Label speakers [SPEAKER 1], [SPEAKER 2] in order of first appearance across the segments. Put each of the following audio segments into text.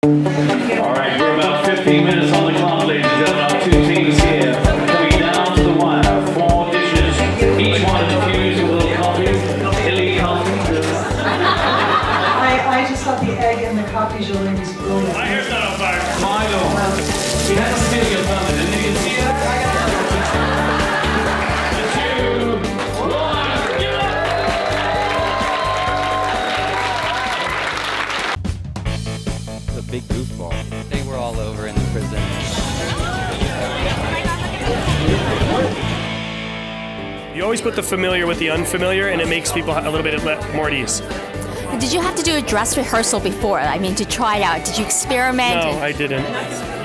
[SPEAKER 1] All right, we're about 15 minutes on the clock, ladies and gentlemen. Our two teams here coming down to the wire. 4 dishes, each one infused with a little coffee. Illy coffee.
[SPEAKER 2] I just thought the egg and the coffee gélee was brilliant.
[SPEAKER 1] My hair's not on fire. Milo. He had a steal your thunder, didn't you? See that? 2, 1, give it up!
[SPEAKER 3] It's a big goofball. They were all over in the prison.
[SPEAKER 4] You always put the familiar with the unfamiliar, and it makes people a little bit more at ease.
[SPEAKER 5] Did you have to do a dress rehearsal before? I mean, to try it out? Did you experiment?
[SPEAKER 4] No, I didn't.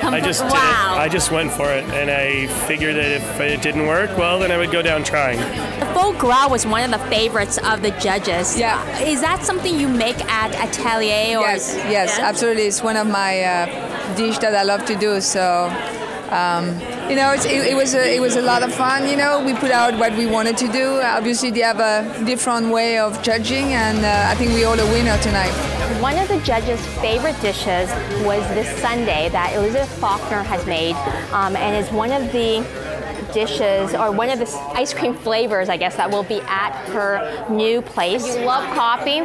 [SPEAKER 4] I just did it. I just went for it, and I figured that if it didn't work, well, then I would go down trying.
[SPEAKER 5] The foie gras was one of the favorites of the judges.
[SPEAKER 6] Yeah.
[SPEAKER 5] Is that something you make at Atelier? Or
[SPEAKER 6] Yes, absolutely. It's one of my dish that I love to do. So, you know, it was a lot of fun. You know, we put out what we wanted to do. Obviously, they have a different way of judging, and I think we're all a winner tonight.
[SPEAKER 7] One of the judges' favorite dishes was this sundae that Elizabeth Faulkner has made, and is one of the dishes, or one of the ice cream flavors, I guess, that will be at her new place. If you love coffee,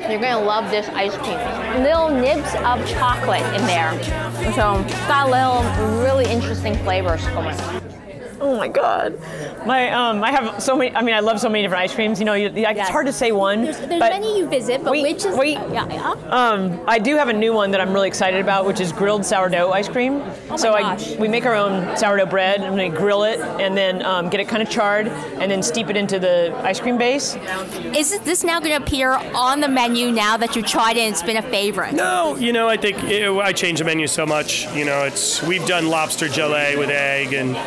[SPEAKER 7] you're gonna love this ice cream. Little nibs of chocolate in there. So it's got little really interesting flavors going.
[SPEAKER 8] Oh my God. I have so many, I mean, I love so many different ice creams. You know, it's hard to say one.
[SPEAKER 5] There's many you visit, but which is...
[SPEAKER 8] I do have a new one that I'm really excited about, which is grilled sourdough ice cream. We make our own sourdough bread, and we grill it, and then get it kind of charred, and then steep it into the ice cream base.
[SPEAKER 5] Is this now going to appear on the menu now that you tried it and it's been a favorite?
[SPEAKER 4] No, you know, I think I change the menu so much. You know, we've done lobster gelée with egg and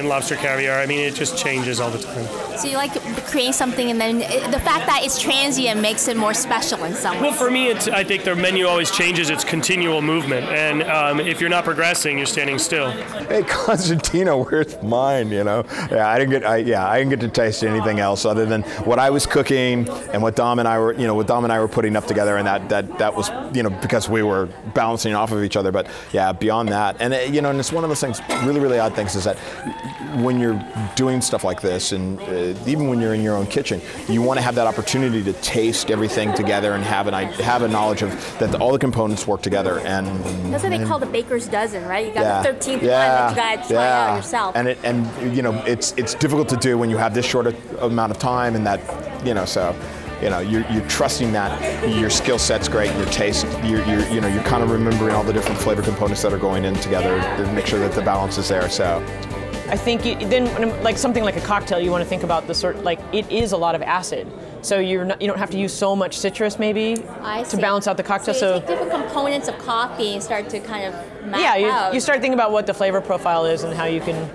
[SPEAKER 4] lobster caviar. I mean, it just changes all the time.
[SPEAKER 5] So you like creating something, and then the fact that it's transient makes it more special in some ways.
[SPEAKER 4] Well, for me, I think the menu always changes. It's continual movement, and if you're not progressing, you're standing still.
[SPEAKER 9] Hey, Cosentino, where's mine? You know, I didn't get to taste anything else other than what I was cooking and what Dom and I were putting up together, and that was, you know, because we were bouncing off of each other. But yeah, beyond that, and you know, and it's one of those things, really odd things, is that when you're doing stuff like this, and even when you're in your own kitchen, you want to have that opportunity to taste everything together and have a knowledge of that all the components work together. And
[SPEAKER 5] that's what they call the baker's dozen, right? You got the 13th one that you got to try out yourself.
[SPEAKER 9] And you know, it's difficult to do when you have this short amount of time, and that, you know, so. You know, you're trusting that your skill set's great, and your taste, you're kind of remembering all the different flavor components that are going in together to make sure that the balance is there. So,
[SPEAKER 8] I think then, like something like a cocktail, you want to think about it is a lot of acid. So you don't have to use so much citrus maybe to balance out the cocktail.
[SPEAKER 5] So you take different components of coffee and start to kind of map out.
[SPEAKER 8] You start thinking about what the flavor profile is and how you can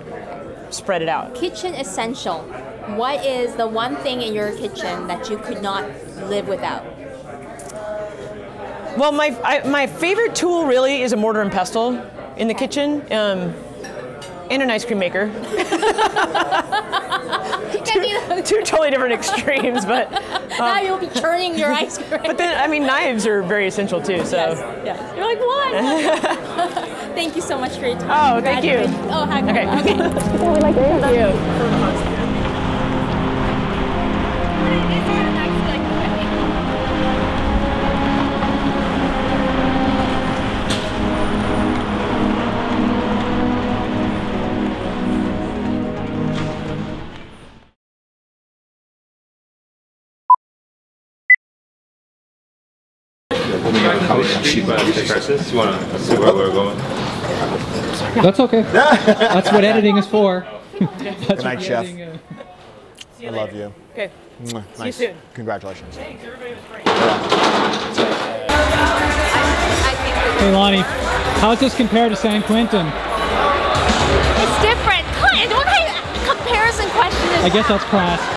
[SPEAKER 8] spread it out.
[SPEAKER 5] Kitchen essential. What is the one thing in your kitchen that you could not live without?
[SPEAKER 8] Well, my favorite tool really is a mortar and pestle in the kitchen, and an ice cream maker. Two totally different extremes, but
[SPEAKER 5] now you'll be churning your ice cream.
[SPEAKER 8] But then, I mean, knives are very essential too. So
[SPEAKER 5] yes. You're like, what? Thank you so much for your time.
[SPEAKER 8] Oh, thank you.
[SPEAKER 5] Oh, hi.
[SPEAKER 8] Okay.
[SPEAKER 5] Well, we like to thank you.
[SPEAKER 1] You want to see where we're going?
[SPEAKER 10] That's okay. That's what editing is for.
[SPEAKER 9] Good night, Chef. I love you.
[SPEAKER 8] Okay.
[SPEAKER 9] Nice.
[SPEAKER 8] See you soon.
[SPEAKER 9] Congratulations.
[SPEAKER 8] Thanks, everybody was great.
[SPEAKER 10] Hey, Lonnie, how's this compare to San Quentin?
[SPEAKER 7] It's different. What kind of comparison question is
[SPEAKER 10] I guess that's class.